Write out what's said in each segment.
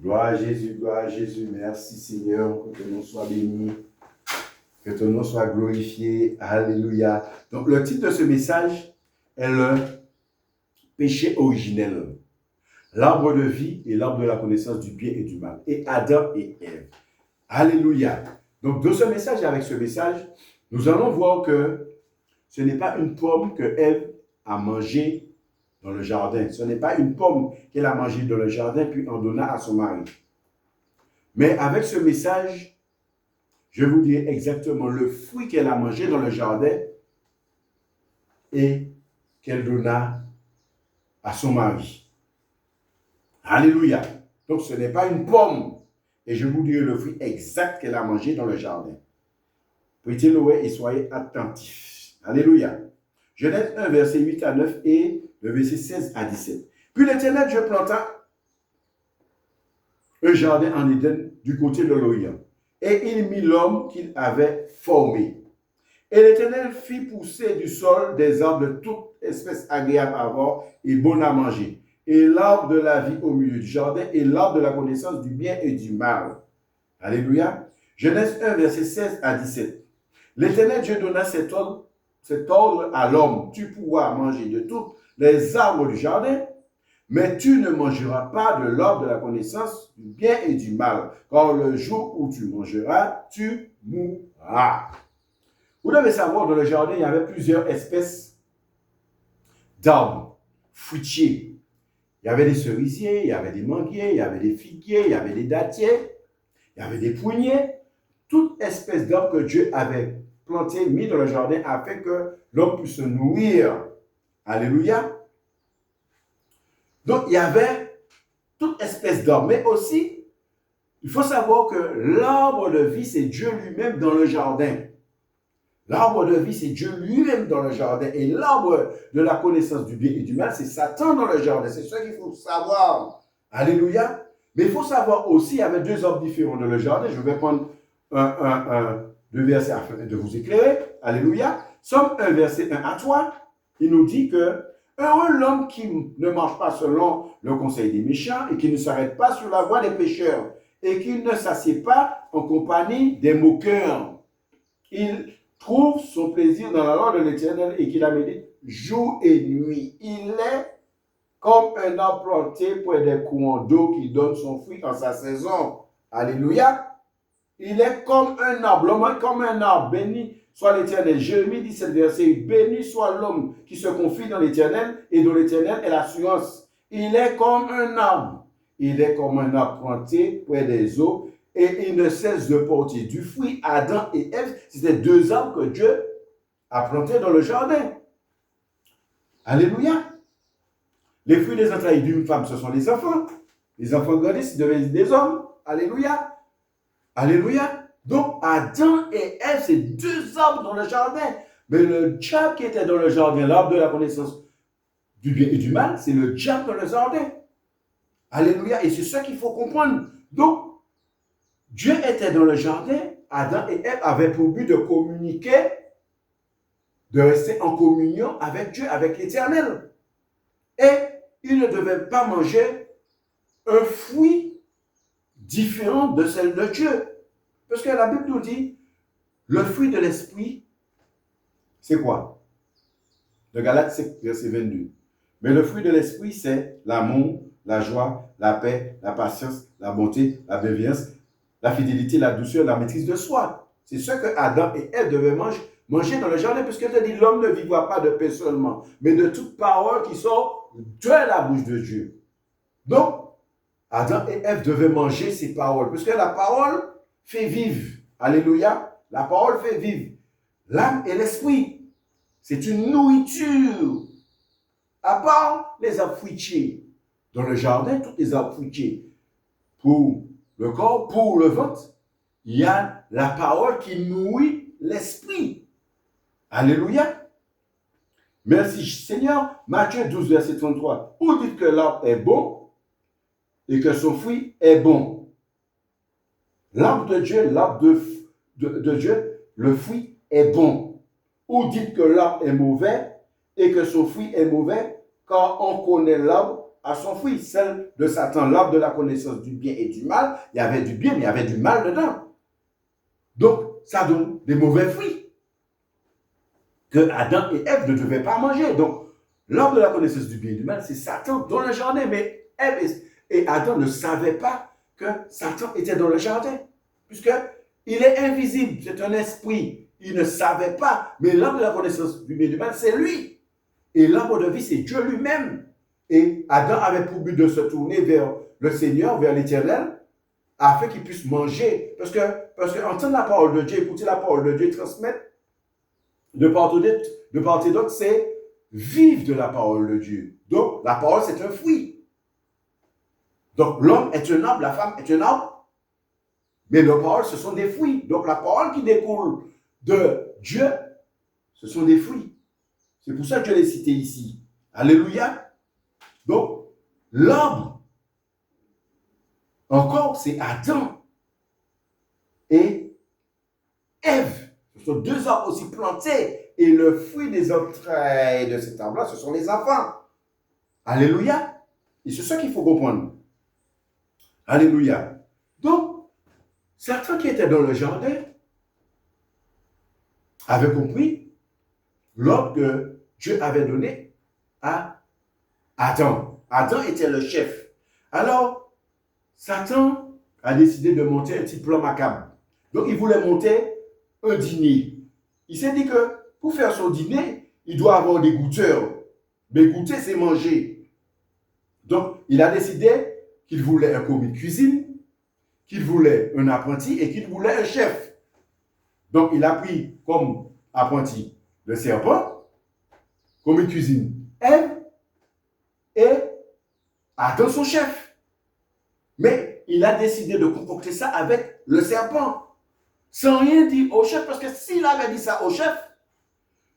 Gloire à Jésus. Merci Seigneur, que ton nom soit béni, que ton nom soit glorifié. Alléluia. Donc le titre de ce message est le péché originel, l'arbre de vie et l'arbre de la connaissance du bien et du mal, et Adam et Ève. Alléluia. Donc dans ce message, avec ce message, nous allons voir que ce n'est pas une pomme que Ève a mangée dans le jardin. Ce n'est pas une pomme qu'elle a mangée dans le jardin puis en donna à son mari. Mais avec ce message, je vous dirai exactement le fruit qu'elle a mangé dans le jardin et qu'elle donna à son mari. Alléluia. Donc ce n'est pas une pomme. Et je vous dirai le fruit exact qu'elle a mangé dans le jardin. Prêtez-le et soyez attentifs. Alléluia. Genèse 1, verset 8 à 9 et le verset 16 à 17. Puis l'Éternel Dieu planta un jardin en Éden du côté de l'Orient. Et il mit l'homme qu'il avait formé. Et l'Éternel fit pousser du sol des arbres de toute espèce agréable à voir et bon à manger. Et l'arbre de la vie au milieu du jardin et l'arbre de la connaissance du bien et du mal. Alléluia. Genèse 1, verset 16 à 17. L'Éternel Dieu donna cet ordre à l'homme. Tu pourras manger de tous les arbres du jardin, mais tu ne mangeras pas de l'arbre de la connaissance du bien et du mal, car le jour où tu mangeras, tu mourras. Vous devez savoir, dans le jardin, il y avait plusieurs espèces d'arbres fruitiers. Il y avait des cerisiers, il y avait des manguiers, il y avait des figuiers, il y avait des dattiers, il y avait des pruniers. Toute espèce d'arbre que Dieu avait planté, mis dans le jardin, afin que l'homme puisse se nourrir. Alléluia. Donc, il y avait toute espèce d'arbre. Mais aussi, il faut savoir que l'arbre de vie, c'est Dieu lui-même dans le jardin. L'arbre de vie, c'est Dieu lui-même dans le jardin. Et l'arbre de la connaissance du bien et du mal, c'est Satan dans le jardin. C'est ça qu'il faut savoir. Alléluia. Mais il faut savoir aussi, il y avait deux arbres différents dans le jardin. Je vais prendre deux versets afin de vous éclairer. Alléluia. Somme 1, verset 1 à 3. Il nous dit que heureux l'homme qui ne marche pas selon le conseil des méchants et qui ne s'arrête pas sur la voie des pécheurs et qui ne s'assied pas en compagnie des moqueurs. Il trouve son plaisir dans la loi de l'Éternel et qu'il la médite jour et nuit. Il est comme un arbre planté près des courants d'eau qui donne son fruit en sa saison. Alléluia. Il est comme un arbre, l'homme est comme un arbre, béni soit l'Éternel. Jérémie 17, verset 8. Béni soit l'homme qui se confie dans l'Éternel et dont l'Éternel est l'assurance. Il est comme un arbre. Il est comme un arbre planté près des eaux et il ne cesse de porter du fruit. Adam et Ève, c'était deux arbres que Dieu a plantés dans le jardin. Alléluia. Les fruits des entrailles d'une femme, ce sont les enfants. Les enfants grandissent, ils deviennent des hommes. Alléluia. Alléluia. Donc, Adam et Ève, c'est deux arbres dans le jardin. Mais le diable qui était dans le jardin, l'arbre de la connaissance du bien et du mal, c'est le diable dans le jardin. Alléluia. Et c'est ça qu'il faut comprendre. Donc, Dieu était dans le jardin. Adam et Ève avaient pour but de communiquer, de rester en communion avec Dieu, avec l'Éternel. Et ils ne devaient pas manger un fruit différent de celle de Dieu. Parce que la Bible nous dit, le fruit de l'esprit, c'est quoi? De Galates 5, verset 22. Mais le fruit de l'esprit, c'est l'amour, la joie, la paix, la patience, la bonté, la bienveillance, la fidélité, la douceur, la maîtrise de soi. C'est ce que Adam et Ève devaient manger dans le jardin, puisqu'il te dit, l'homme ne vivra pas de paix seulement, mais de toute parole qui sort de la bouche de Dieu. Donc, Adam et Ève devaient manger ces paroles, puisque la parole fait vivre. Alléluia. La parole fait vivre l'âme et l'esprit. C'est une nourriture. À part les arbres fruitiers. Dans le jardin, tous les arbres fruitiers. Pour le corps, pour le ventre, il y a la parole qui nourrit l'esprit. Alléluia. Merci Seigneur. Matthieu 12, verset 33. Où dit que l'arbre est bon et que son fruit est bon. L'arbre de Dieu, l'arbre de Dieu, le fruit est bon. Ou dites que l'arbre est mauvais et que son fruit est mauvais, car on connaît l'arbre à son fruit. Celle de Satan, l'arbre de la connaissance du bien et du mal, il y avait du bien, mais il y avait du mal dedans. Donc, ça donne des mauvais fruits que Adam et Ève ne devaient pas manger. Donc, l'arbre de la connaissance du bien et du mal, c'est Satan dans le jardin, mais Ève et Adam ne savaient pas que Satan était dans le jardin, puisqu'il est invisible, c'est un esprit. Ils ne savaient pas, mais l'arbre de la connaissance du bien et du mal, c'est lui. Et l'arbre de vie, c'est Dieu lui-même. Et Adam avait pour but de se tourner vers le Seigneur, vers l'Éternel, afin qu'il puisse manger. Parce que entendre la parole de Dieu, écouter la parole de Dieu, transmettre de part et d'autre, c'est vivre de la parole de Dieu. Donc, la parole, c'est un fruit. Donc, l'homme est un arbre, la femme est un arbre. Mais la parole, ce sont des fruits. Donc, la parole qui découle de Dieu, ce sont des fruits. C'est pour ça que je l'ai cité ici. Alléluia. Donc, l'arbre, encore, c'est Adam et Ève. Ce sont deux arbres aussi plantés. Et le fruit des entrailles de cet arbre-là, ce sont les enfants. Alléluia. Et c'est ça qu'il faut comprendre. Alléluia. Donc, certains qui étaient dans le jardin avaient compris l'ordre que Dieu avait donné à Adam. Adam était le chef. Alors, Satan a décidé de monter un petit plan macabre. Donc, il voulait monter un dîner. Il s'est dit que pour faire son dîner, il doit avoir des goûteurs. Mais goûter, c'est manger. Donc, il a décidé qu'il voulait un commis de cuisine, qu'il voulait un apprenti et qu'il voulait un chef. Donc, il a pris comme apprenti le serpent, commis de cuisine Ève et Adam son chef. Mais il a décidé de concocter ça avec le serpent, sans rien dire au chef, parce que s'il avait dit ça au chef,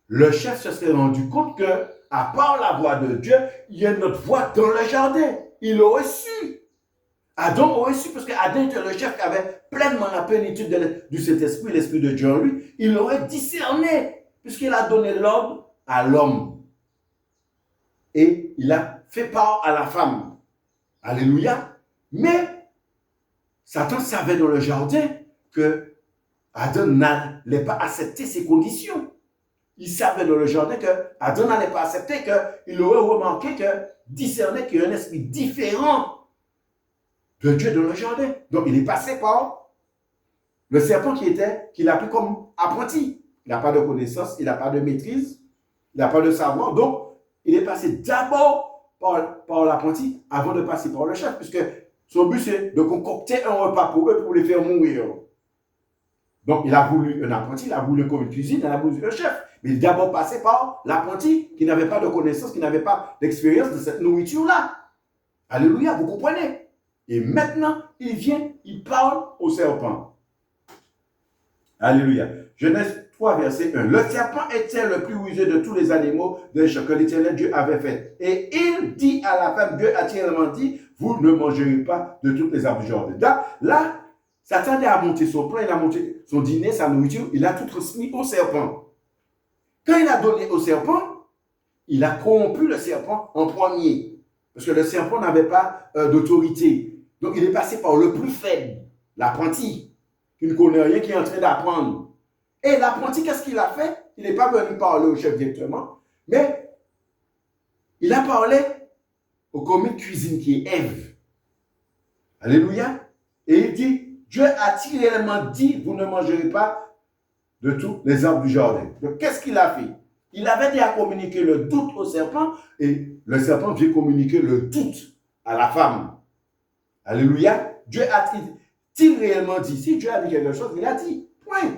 le chef se serait rendu compte que, à part la voix de Dieu, il y a une autre voix dans le jardin. Il aurait su. Adam aurait su, parce qu'Adam était le chef qui avait pleinement la plénitude du Saint-Esprit, l'Esprit de Dieu en lui. Il aurait discerné, puisqu'il a donné l'ordre à l'homme. Et il a fait part à la femme. Alléluia. Mais Satan savait dans le jardin que Adam n'allait pas accepter ces conditions. Il savait dans le jardin que Adam n'allait pas accepter, qu'il aurait remarqué discerné qu'il y a un esprit différent de Dieu dans le jardin. Donc, il est passé par le serpent qu'il a pris comme apprenti. Il n'a pas de connaissance, il n'a pas de maîtrise, il n'a pas de savoir. Donc, il est passé d'abord par l'apprenti avant de passer par le chef, puisque son but, c'est de concocter un repas pour eux pour les faire mourir. Donc, il a voulu un apprenti, il a voulu un commis de cuisine, il a voulu un chef. Mais il est d'abord passé par l'apprenti qui n'avait pas de connaissance, qui n'avait pas d'expérience de cette nourriture-là. Alléluia, vous comprenez? Et maintenant, il vient, il parle au serpent. Alléluia. Genèse 3, verset 1. Le serpent était le plus rusé de tous les animaux de champ que l'Éternel Dieu avait fait. Et il dit à la femme, Dieu a tellement dit, vous ne mangerez pas de toutes les arbres du jardin. Là, Satan a monté son plan, il a monté son dîner, sa nourriture, il a tout transmis au serpent. Quand il a donné au serpent, il a corrompu le serpent en premier. Parce que le serpent n'avait pas d'autorité. Donc, il est passé par le plus faible, l'apprenti, qui ne connaît rien, qui est en train d'apprendre. Et l'apprenti, qu'est-ce qu'il a fait? Il n'est pas venu parler au chef directement, mais il a parlé au commis de cuisine qui est Ève. Alléluia. Et il dit, Dieu a-t-il réellement dit, vous ne mangerez pas de tous les arbres du jardin. Donc, qu'est-ce qu'il a fait? Il avait déjà communiqué le doute au serpent et le serpent vient communiquer le doute à la femme. Alléluia. Dieu a-t-il réellement dit? Si Dieu a dit quelque chose, il a dit. Point.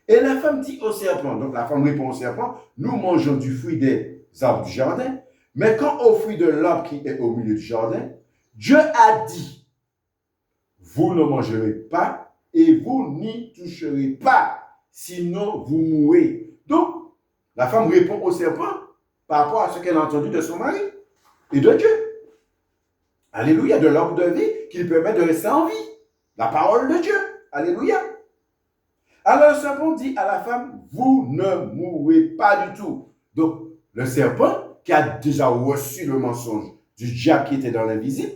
Et la femme dit au serpent, donc la femme répond au serpent, nous mangeons du fruit des arbres du jardin, mais quand au fruit de l'arbre qui est au milieu du jardin, Dieu a dit, vous ne mangerez pas et vous n'y toucherez pas, sinon vous mourrez. Donc, la femme répond au serpent par rapport à ce qu'elle a entendu de son mari et de Dieu. Alléluia, de l'arbre de vie qui lui permet de rester en vie. La parole de Dieu. Alléluia. Alors le serpent dit à la femme, vous ne mourrez pas du tout. Donc, le serpent qui a déjà reçu le mensonge du diable qui était dans l'invisible,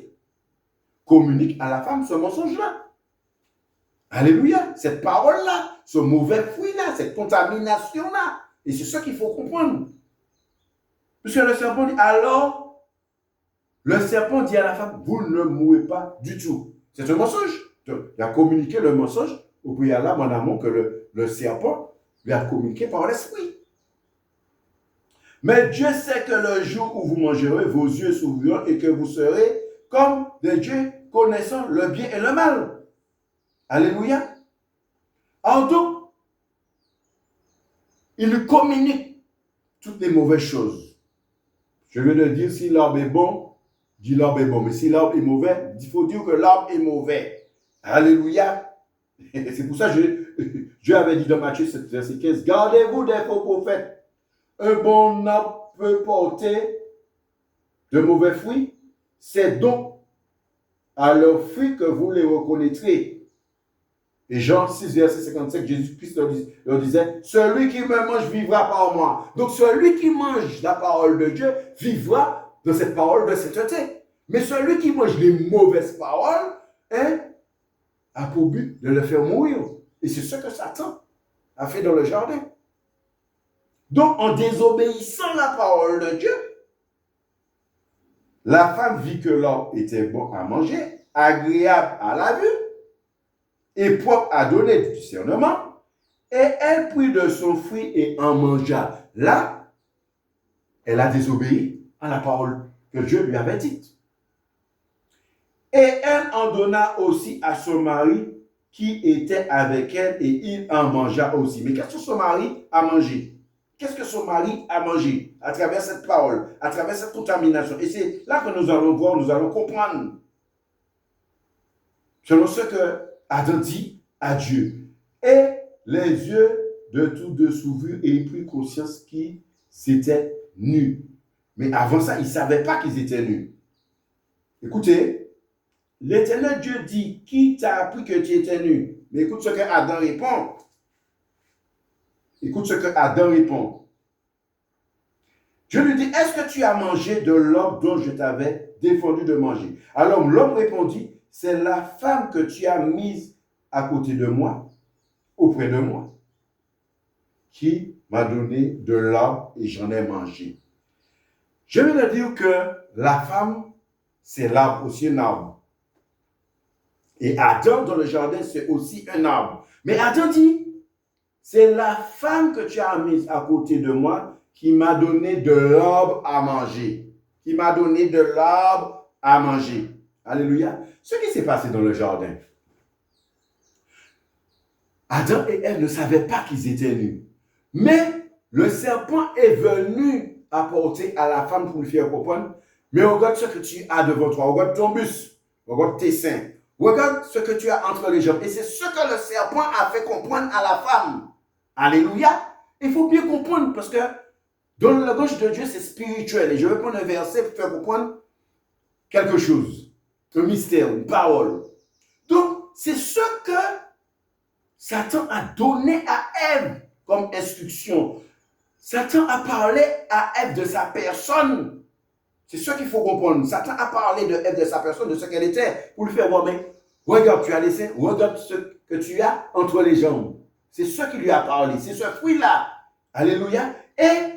communique à la femme ce mensonge-là. Alléluia. Cette parole-là, ce mauvais fruit-là, cette contamination-là. Et c'est ça qu'il faut comprendre. Puisque le serpent dit, alors, le serpent dit à la femme, vous ne mourrez pas du tout. C'est un mensonge. Il a communiqué le mensonge au préalable en amont que le serpent lui a communiqué par l'esprit. Mais Dieu sait que le jour où vous mangerez, vos yeux s'ouvriront et que vous serez comme des dieux connaissant le bien et le mal. Alléluia. En tout, il communique toutes les mauvaises choses. Je viens de dire, si l'arbre est bon, dis l'arbre est bon. Mais si l'arbre est mauvais, il faut dire que l'arbre est mauvais. Alléluia. C'est pour ça que Dieu avait dit dans Matthieu 7, verset 15, gardez-vous des faux prophètes. Un bon arbre peut porter de mauvais fruits. C'est donc à leurs fruits que vous les reconnaîtrez. Et Jean 6, verset 55, Jésus-Christ leur disait, celui qui me mange vivra par moi. Donc celui qui mange la parole de Dieu vivra de cette parole de sainteté. Mais celui qui mange les mauvaises paroles, a pour but de le faire mourir. Et c'est ce que Satan a fait dans le jardin. Donc en désobéissant à la parole de Dieu, la femme vit que l'arbre était bon à manger, agréable à la vue, et propre à donner du discernement, et elle prit de son fruit et en mangea. Là, elle a désobéi à la parole que Dieu lui avait dite. Et elle en donna aussi à son mari qui était avec elle, et il en mangea aussi. Mais qu'est-ce que son mari a mangé? Qu'est-ce que son mari a mangé à travers cette parole, à travers cette contamination? Et c'est là que nous allons voir, nous allons comprendre. Selon ce que Adam dit à Dieu. Et les yeux de tous deux s'ouvrirent et il prit conscience qu'ils étaient nus. Mais avant ça, ils ne savaient pas qu'ils étaient nus. Écoutez, l'Éternel Dieu dit, qui t'a appris que tu étais nu? Mais écoute ce que Adam répond. Écoute ce que Adam répond. Dieu lui dit, est-ce que tu as mangé de l'arbre dont je t'avais défendu de manger? Alors l'homme répondit, c'est la femme que tu as mise à côté de moi, auprès de moi, qui m'a donné de l'arbre et j'en ai mangé. Je veux dire que la femme, c'est l'arbre, aussi un arbre. Et Adam, dans le jardin, c'est aussi un arbre. Mais Adam dit, c'est la femme que tu as mise à côté de moi qui m'a donné de l'arbre à manger. Qui m'a donné de l'arbre à manger. Alléluia. Ce qui s'est passé dans le jardin. Adam et Ève ne savaient pas qu'ils étaient nus. Mais le serpent est venu apporter à la femme pour lui faire comprendre, mais regarde ce que tu as devant toi, regarde ton buste, regarde tes seins, regarde ce que tu as entre les jambes. Et c'est ce que le serpent a fait comprendre à la femme. Alléluia. Il faut bien comprendre parce que dans la gauche de Dieu, c'est spirituel. Et je vais prendre un verset pour faire comprendre quelque chose, un mystère, une parole. Donc, c'est ce que Satan a donné à Ève comme instruction. Satan a parlé à Ève de sa personne. C'est ce qu'il faut comprendre. Satan a parlé de Ève de sa personne, de ce qu'elle était, pour lui faire voir, mais regarde, tu as les seins, regarde ce que tu as entre les jambes. C'est ce qu'il lui a parlé, c'est ce fruit-là. Alléluia. Et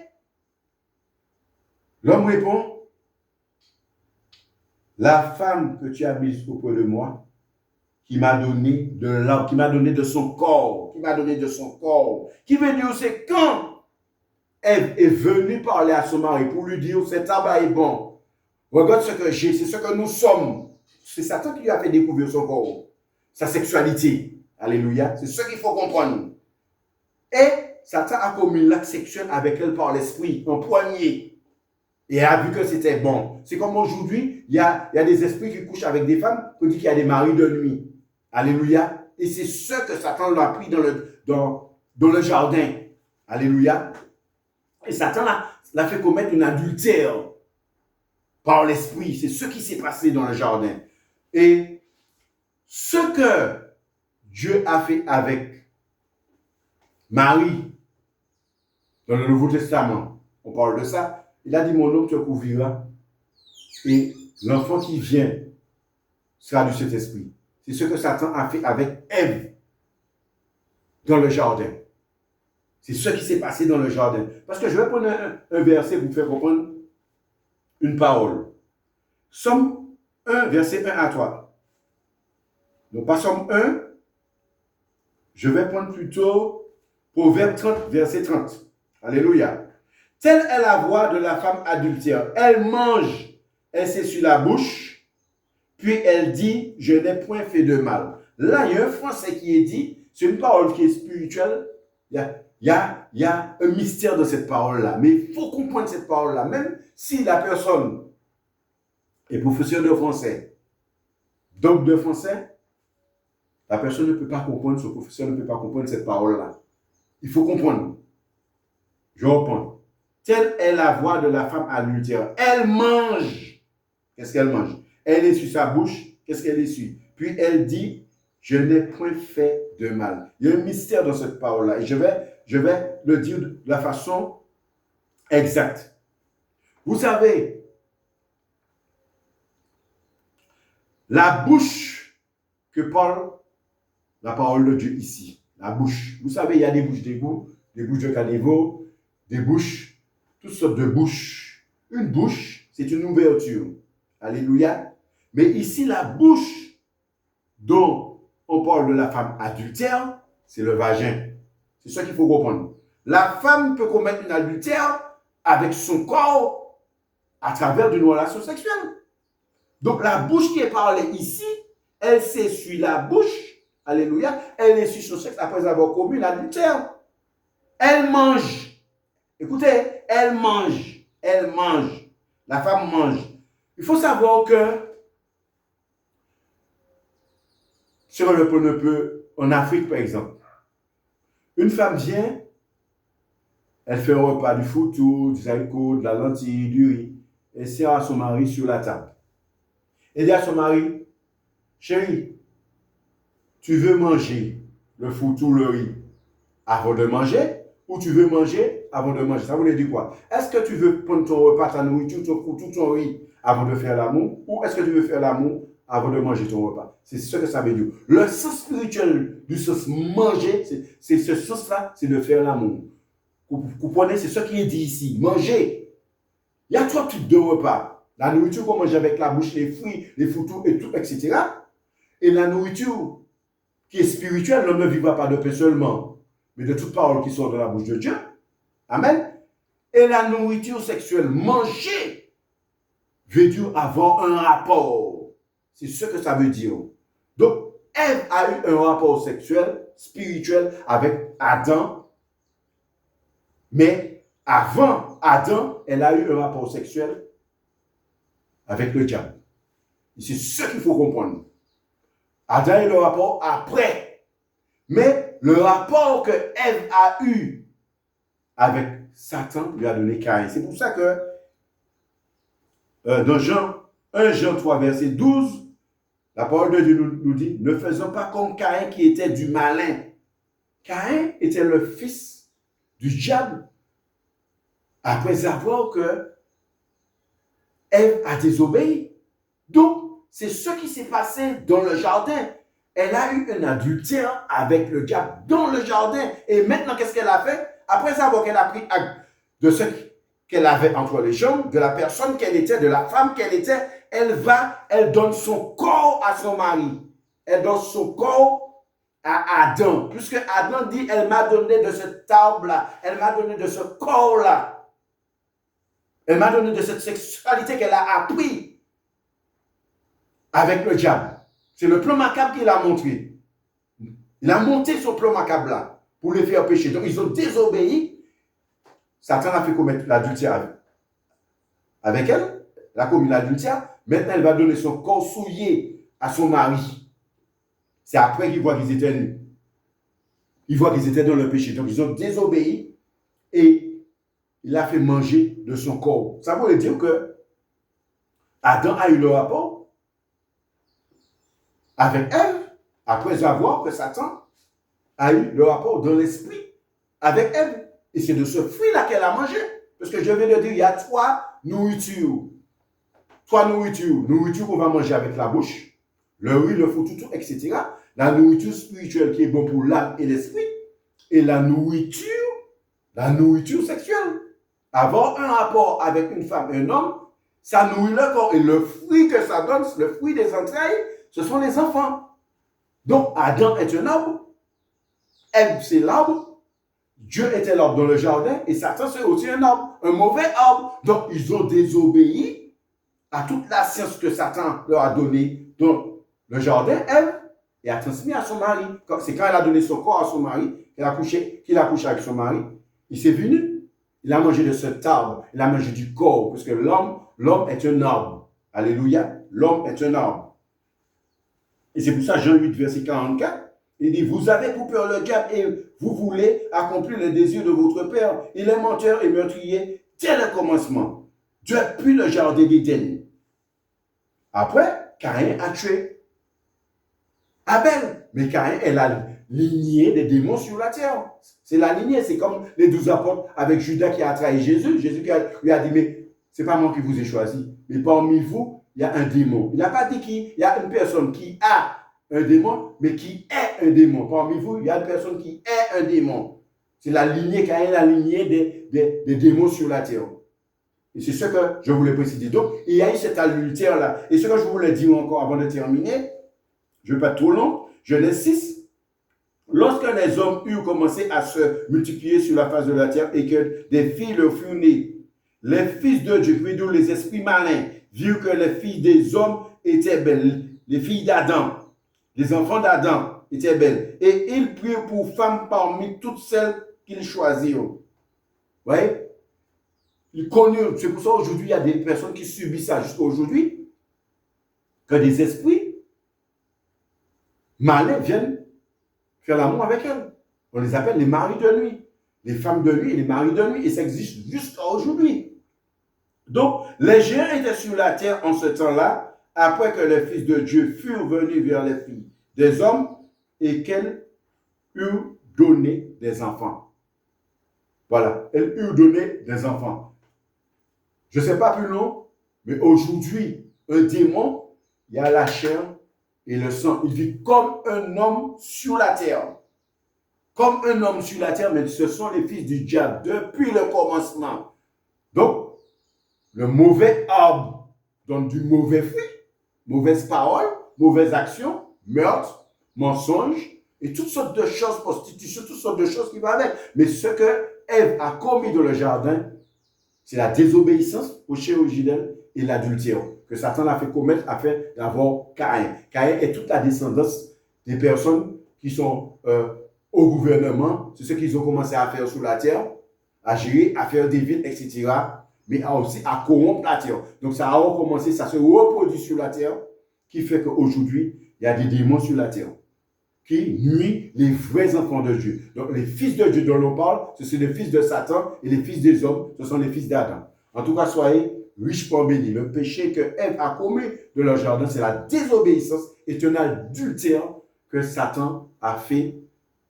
l'homme répond, la femme que tu as mise auprès de moi, qui m'a donné de l'âme, qui m'a donné de son corps, qui veut dire, c'est quand Ève est venue parler à son mari pour lui dire, cet tabac est bon, regarde ce que j'ai, c'est ce que nous sommes. C'est Satan qui lui a fait découvrir son corps, sa sexualité. Alléluia. C'est ce qu'il faut comprendre. Et Satan a commis l'acte sexuel avec elle par l'esprit, en poignée. Et a vu que c'était bon. C'est comme aujourd'hui, il y a des esprits qui couchent avec des femmes, qui disent qu'il y a des maris de nuit. Alléluia. Et c'est ce que Satan l'a pris dans le jardin. Alléluia. Et Satan l'a fait commettre un adultère par l'esprit. C'est ce qui s'est passé dans le jardin. Et ce que Dieu a fait avec Marie dans le Nouveau Testament, on parle de ça, il a dit, mon homme te couvrira et L'enfant qui vient sera du Saint-Esprit. C'est ce que Satan a fait avec Ève dans le jardin. C'est ce qui s'est passé dans le jardin. Parce que je vais prendre un verset pour vous faire comprendre une parole. Somme 1, verset 1 à 3. Donc, pas Somme 1, je vais prendre plutôt Proverbe 30, verset 30. Alléluia. Telle est la voix de la femme adultère. Elle mange, elle s'essuie la bouche, puis elle dit, je n'ai point fait de mal. Là, il y a un français qui est dit, c'est une parole qui est spirituelle. Il y a un mystère dans cette parole-là. Mais il faut comprendre cette parole-là. Même si la personne est professeur de français, donc de français, la personne ne peut pas comprendre, ce professeur ne peut pas comprendre cette parole-là. Il faut comprendre. Je reprends. Telle est la voix de la femme adultère. Elle mange. Qu'est-ce qu'elle mange? Elle essuie sa bouche. Qu'est-ce qu'elle essuie? Puis elle dit, je n'ai point fait de mal. Il y a un mystère dans cette parole-là. Et je vais le dire de la façon exacte. Vous savez, la bouche que parle la parole de Dieu ici, la bouche. Vous savez, il y a des bouches d'égout, des bouches de caniveau, des bouches, toutes sortes de bouches. Une bouche, c'est une ouverture. Alléluia. Mais ici, la bouche dont on parle de la femme adultère, c'est le vagin. C'est ça qu'il faut comprendre. La femme peut commettre une adultère avec son corps à travers une relation sexuelle. Donc, la bouche qui est parlée ici, elle s'essuie la bouche. Alléluia. Elle essuie son sexe après avoir commis l'adultère. Elle mange. Écoutez, elle mange. Elle mange. La femme mange. Il faut savoir que sur le Ponepeu, en Afrique par exemple, une femme vient, elle fait un repas du foutou, du haricot, de la lentille, du riz, et sert à son mari sur la table. Elle dit à son mari, chérie, tu veux manger le foutou, le riz, avant de manger, ou tu veux manger avant de manger? Ça voulait dire quoi? Est-ce que tu veux prendre ton repas, ta nourriture, ton foutou, ton riz, avant de faire l'amour, ou est-ce que tu veux faire l'amour avant de manger ton repas? C'est ce que ça veut dire. Le sens spirituel du sens manger, c'est ce sens-là, c'est de faire l'amour. Vous comprenez? C'est ce qui est dit ici. Manger. Il y a trois types de repas. La nourriture qu'on mange avec la bouche, les fruits, les foutous et tout, etc. Et la nourriture qui est spirituelle, l'homme ne vivra pas de pain seulement, mais de toute parole qui sort de la bouche de Dieu. Amen. Et la nourriture sexuelle, manger, veut dire avoir un rapport. C'est ce que ça veut dire. Donc, Ève a eu un rapport sexuel, spirituel avec Adam, mais avant Adam, elle a eu un rapport sexuel avec le diable. Et c'est ce qu'il faut comprendre. Adam a eu le rapport après. Mais le rapport que Ève a eu avec Satan lui a donné Caïn. C'est pour ça que dans 1 Jean 3, verset 12, la parole de Dieu nous dit, ne faisons pas comme Caïn qui était du malin. Caïn était le fils du diable après avoir que Ève a désobéi. Donc, c'est ce qui s'est passé dans le jardin. Elle a eu un adultère avec le diable dans le jardin. Et maintenant, qu'est-ce qu'elle a fait? Après avoir qu'elle a pris acte de ce qu'elle avait entre les jambes, de la personne qu'elle était, de la femme qu'elle était, elle donne son corps à son mari. Elle donne son corps à Adam. Puisque Adam dit, elle m'a donné de cet arbre-là, elle m'a donné de ce corps-là. Elle m'a donné de cette sexualité qu'elle a appris avec le diable. C'est le plan macabre qu'il a montré. Il a monté son plan macabre là pour les faire pécher. Donc ils ont désobéi. Satan a fait commettre l'adultère avec elle. Elle a commis l'adultère. Maintenant, elle va donner son corps souillé à son mari. C'est après qu'ils voient qu'ils étaient nus. Ils voient qu'ils étaient dans le péché. Donc ils ont désobéi et il a fait manger de son corps. Ça veut dire que Adam a eu le rapport avec Ève, après avoir que Satan a eu le rapport dans l'esprit avec Ève. Et c'est de ce fruit-là qu'elle a mangé. Parce que je viens de dire, il y a trois nourritures. Trois nourritures. Nourriture qu'on va manger avec la bouche, le riz, le foutou, etc. La nourriture spirituelle qui est bonne pour l'âme et l'esprit. Et la nourriture sexuelle. Avoir un rapport avec une femme et un homme, ça nourrit le corps. Et le fruit que ça donne, le fruit des entrailles, ce sont les enfants. Donc, Adam est un arbre. Ève, c'est l'arbre. Dieu était l'arbre dans le jardin. Et Satan, c'est aussi un arbre. Un mauvais arbre. Donc, ils ont désobéi à toute la science que Satan leur a donnée dans le jardin. Ève, et a transmis à son mari. C'est quand elle a donné son corps à son mari qu'il a couché avec son mari. Il s'est venu. Il a mangé de cet arbre. Il a mangé du corps. Parce que l'homme est un arbre. Alléluia. L'homme est un arbre. Et c'est pour ça, Jean 8, verset 44, il dit, vous avez pour peur le diable et vous voulez accomplir les désirs de votre père. Il est menteur et meurtrier dès le commencement, depuis le jardin d'Éden. Après, Caïn a tué Abel. Mais Caïn est la lignée des démons sur la terre. C'est la lignée, c'est comme les 12 apôtres avec Judas qui a trahi Jésus. Jésus lui a dit, mais c'est pas moi qui vous ai choisi, mais parmi vous, il y a un démon. Il n'a pas dit qu'il y a une personne qui a un démon, mais qui est un démon. Parmi vous, il y a une personne qui est un démon. C'est la lignée, Caïn, la lignée des démons sur la terre. Et c'est ce que je voulais préciser. Donc, il y a eu cet adultère-là. Et ce que je voulais dire encore avant de terminer, je ne vais pas être trop long, Genèse 6, lorsque les hommes eurent commencé à se multiplier sur la face de la terre et que des filles leur furent nées, les fils de Dieu, d'où les esprits malins, virent que les filles des hommes étaient belles, les filles d'Adam, les enfants d'Adam étaient belles. Et ils prirent pour femmes parmi toutes celles qu'ils choisirent. Vous voyez? Ils connurent. C'est pour ça aujourd'hui, il y a des personnes qui subissent ça jusqu'à aujourd'hui, que des esprits malins viennent faire l'amour avec elles. On les appelle les maris de nuit. Les femmes de nuit et les maris de nuit. Et ça existe jusqu'à aujourd'hui. Donc, les géants étaient sur la terre en ce temps-là, après que les fils de Dieu furent venus vers les filles des hommes et qu'elles eurent donné des enfants. Voilà, elles eurent donné des enfants. Je ne sais pas plus long, mais aujourd'hui, un démon, il y a la chair et le sang. Il vit comme un homme sur la terre. Comme un homme sur la terre, mais ce sont les fils du diable depuis le commencement. Donc, le mauvais arbre donne du mauvais fruit, mauvaise parole, mauvaise action, meurtre, mensonge et toutes sortes de choses, prostitution, toutes sortes de choses qui vont avec. Mais ce que Ève a commis dans le jardin, c'est la désobéissance au péché originel et l'adultère que Satan a fait commettre afin d'avoir Caïn. Caïn est toute la descendance des personnes qui sont au gouvernement. C'est ce qu'ils ont commencé à faire sur la terre, à gérer, à faire des villes, etc. Mais aussi à corrompre la terre. Donc ça a recommencé, ça se reproduit sur la terre, qui fait qu'aujourd'hui, il y a des démons sur la terre qui nuisent les vrais enfants de Dieu. Donc les fils de Dieu dont l'on parle, ce sont les fils de Satan, et les fils des hommes, ce sont les fils d'Adam. En tout cas, soyez richement bénis. Le péché que Ève a commis de leur jardin, c'est la désobéissance et un adultère que Satan a fait,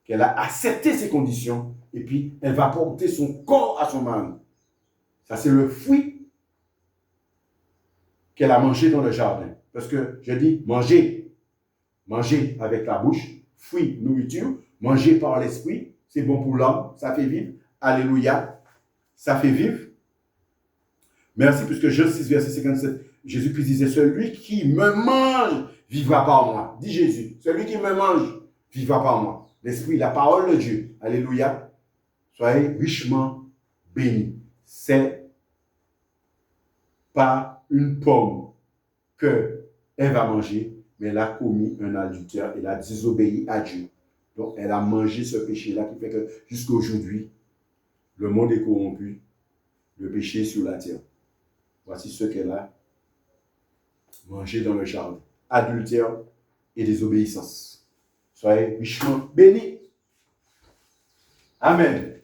qu'elle a accepté ses conditions, et puis elle va porter son corps à son mari. Ça, c'est le fruit qu'elle a mangé dans le jardin. Parce que je dis manger. Manger avec la bouche, fruit, nourriture. Manger par l'esprit, c'est bon pour l'homme, ça fait vivre. Alléluia, ça fait vivre. Merci, puisque Jean 6, verset 57, Jésus-Christ disait, celui qui me mange vivra par moi. Dit Jésus, celui qui me mange vivra par moi. L'esprit, la parole de Dieu. Alléluia. Soyez richement bénis. C'est pas une pomme que elle va manger, mais elle a commis un adultère, elle a désobéi à Dieu. Donc, elle a mangé ce péché-là qui fait que jusqu'à aujourd'hui, le monde est corrompu, le péché est sur la terre. Voici ce qu'elle a mangé dans le jardin. Adultère et désobéissance. Soyez richement bénis. Amen.